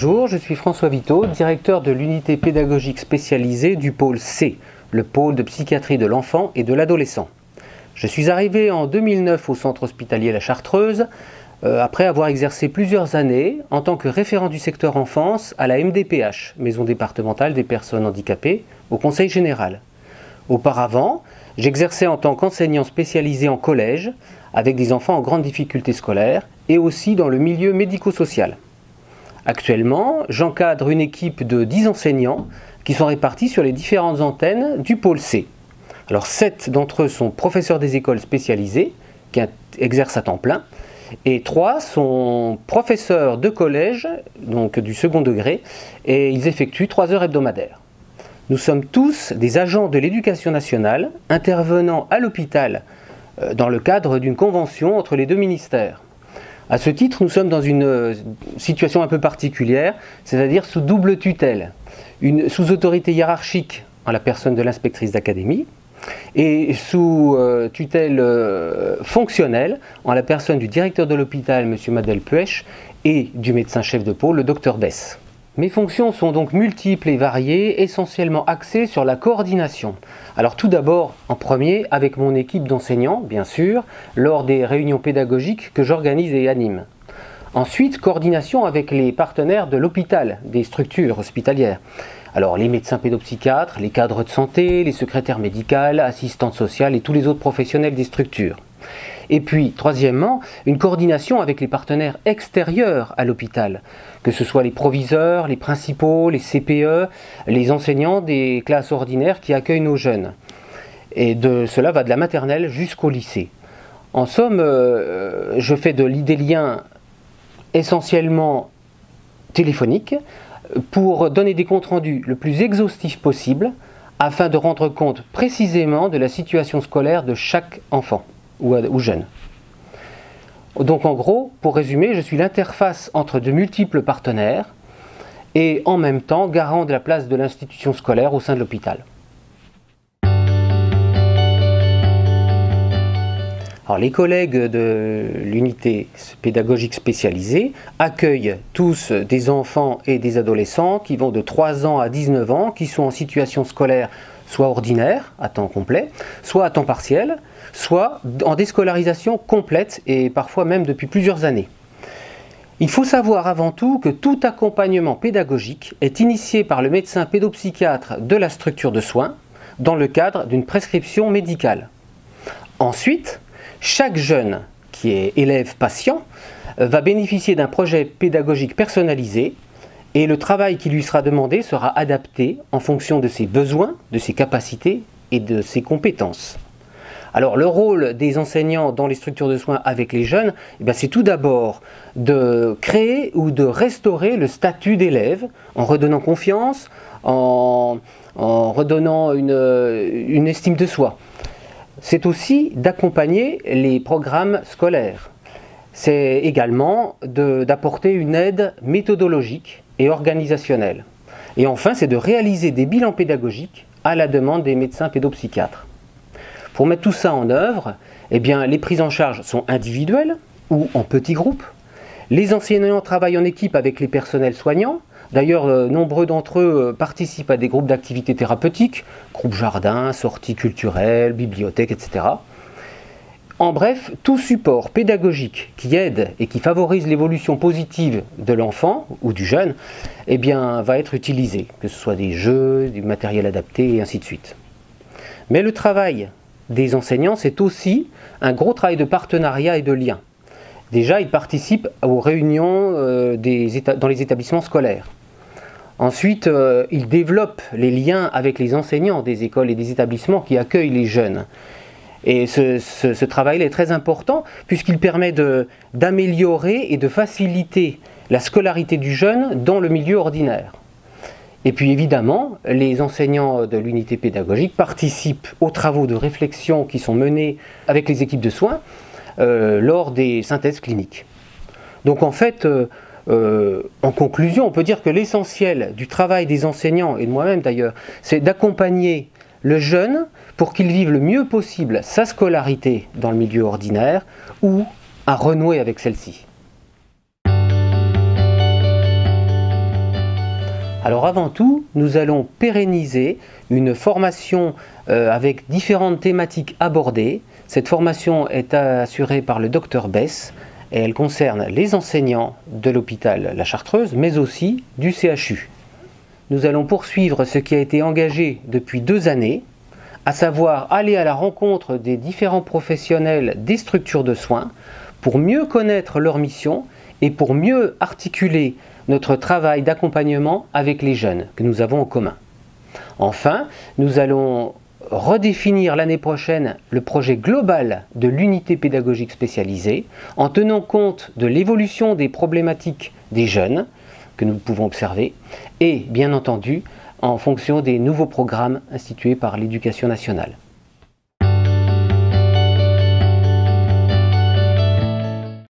Bonjour, je suis François Vito, directeur de l'unité pédagogique spécialisée du pôle C, le pôle de psychiatrie de l'enfant et de l'adolescent. Je suis arrivé en 2009 au centre hospitalier La Chartreuse, après avoir exercé plusieurs années en tant que référent du secteur enfance à la MDPH, Maison départementale des personnes handicapées, au Conseil général. Auparavant, j'exerçais en tant qu'enseignant spécialisé en collège, avec des enfants en grande difficulté scolaire, et aussi dans le milieu médico-social. Actuellement, j'encadre une équipe de 10 enseignants qui sont répartis sur les différentes antennes du pôle C. Alors 7 d'entre eux sont professeurs des écoles spécialisées, qui exercent à temps plein, et 3 sont professeurs de collège, donc du second degré, et ils effectuent 3 heures hebdomadaires. Nous sommes tous des agents de l'éducation nationale intervenant à l'hôpital dans le cadre d'une convention entre les deux ministères. À ce titre, nous sommes dans une situation un peu particulière, c'est-à-dire sous double tutelle, sous autorité hiérarchique en la personne de l'inspectrice d'académie et sous tutelle fonctionnelle en la personne du directeur de l'hôpital, M. Madel-Puech, et du médecin-chef de pôle, le Dr Bess. Mes fonctions sont donc multiples et variées, essentiellement axées sur la coordination. Alors tout d'abord, en premier, avec mon équipe d'enseignants, bien sûr, lors des réunions pédagogiques que j'organise et anime. Ensuite, coordination avec les partenaires de l'hôpital, des structures hospitalières. Alors les médecins pédopsychiatres, les cadres de santé, les secrétaires médicales, assistantes sociales et tous les autres professionnels des structures. Et puis, troisièmement, une coordination avec les partenaires extérieurs à l'hôpital, que ce soit les proviseurs, les principaux, les CPE, les enseignants des classes ordinaires qui accueillent nos jeunes. Et cela va de la maternelle jusqu'au lycée. En somme, je fais des liens essentiellement téléphoniques pour donner des comptes rendus le plus exhaustifs possible afin de rendre compte précisément de la situation scolaire de chaque enfant ou jeune. Donc en gros, pour résumer, je suis l'interface entre de multiples partenaires et en même temps garant de la place de l'institution scolaire au sein de l'hôpital. Alors, les collègues de l'unité pédagogique spécialisée accueillent tous des enfants et des adolescents qui vont de 3 ans à 19 ans, qui sont en situation scolaire soit ordinaire, à temps complet, soit à temps partiel, soit en déscolarisation complète et parfois même depuis plusieurs années. Il faut savoir avant tout que tout accompagnement pédagogique est initié par le médecin pédopsychiatre de la structure de soins dans le cadre d'une prescription médicale. Ensuite, chaque jeune qui est élève patient va bénéficier d'un projet pédagogique personnalisé et le travail qui lui sera demandé sera adapté en fonction de ses besoins, de ses capacités et de ses compétences. Alors le rôle des enseignants dans les structures de soins avec les jeunes, c'est tout d'abord de créer ou de restaurer le statut d'élève en redonnant confiance, en redonnant une estime de soi. C'est aussi d'accompagner les programmes scolaires. C'est également d'apporter une aide méthodologique et organisationnelle. Et enfin, c'est de réaliser des bilans pédagogiques à la demande des médecins pédopsychiatres. Pour mettre tout ça en œuvre, les prises en charge sont individuelles ou en petits groupes. Les enseignants travaillent en équipe avec les personnels soignants. D'ailleurs, nombreux d'entre eux participent à des groupes d'activités thérapeutiques, groupes jardins, sorties culturelles, bibliothèques, etc. En bref, tout support pédagogique qui aide et qui favorise l'évolution positive de l'enfant ou du jeune va être utilisé, que ce soit des jeux, du matériel adapté et ainsi de suite. Mais le travail des enseignants, c'est aussi un gros travail de partenariat et de lien. Déjà, ils participent aux réunions dans les établissements scolaires. Ensuite, ils développent les liens avec les enseignants des écoles et des établissements qui accueillent les jeunes. Et ce travail est très important puisqu'il permet d'améliorer et de faciliter la scolarité du jeune dans le milieu ordinaire. Et puis évidemment, les enseignants de l'unité pédagogique participent aux travaux de réflexion qui sont menés avec les équipes de soins lors des synthèses cliniques. Donc en fait, en conclusion, on peut dire que l'essentiel du travail des enseignants, et de moi-même d'ailleurs, c'est d'accompagner le jeune pour qu'il vive le mieux possible sa scolarité dans le milieu ordinaire ou à renouer avec celle-ci. Alors avant tout, nous allons pérenniser une formation avec différentes thématiques abordées. Cette formation est assurée par le Dr Bess et elle concerne les enseignants de l'hôpital La Chartreuse, mais aussi du CHU. Nous allons poursuivre ce qui a été engagé depuis 2 années, à savoir aller à la rencontre des différents professionnels des structures de soins pour mieux connaître leur mission et pour mieux articuler notre travail d'accompagnement avec les jeunes que nous avons en commun. Enfin, nous allons redéfinir l'année prochaine le projet global de l'unité pédagogique spécialisée en tenant compte de l'évolution des problématiques des jeunes que nous pouvons observer et bien entendu en fonction des nouveaux programmes institués par l'Éducation nationale.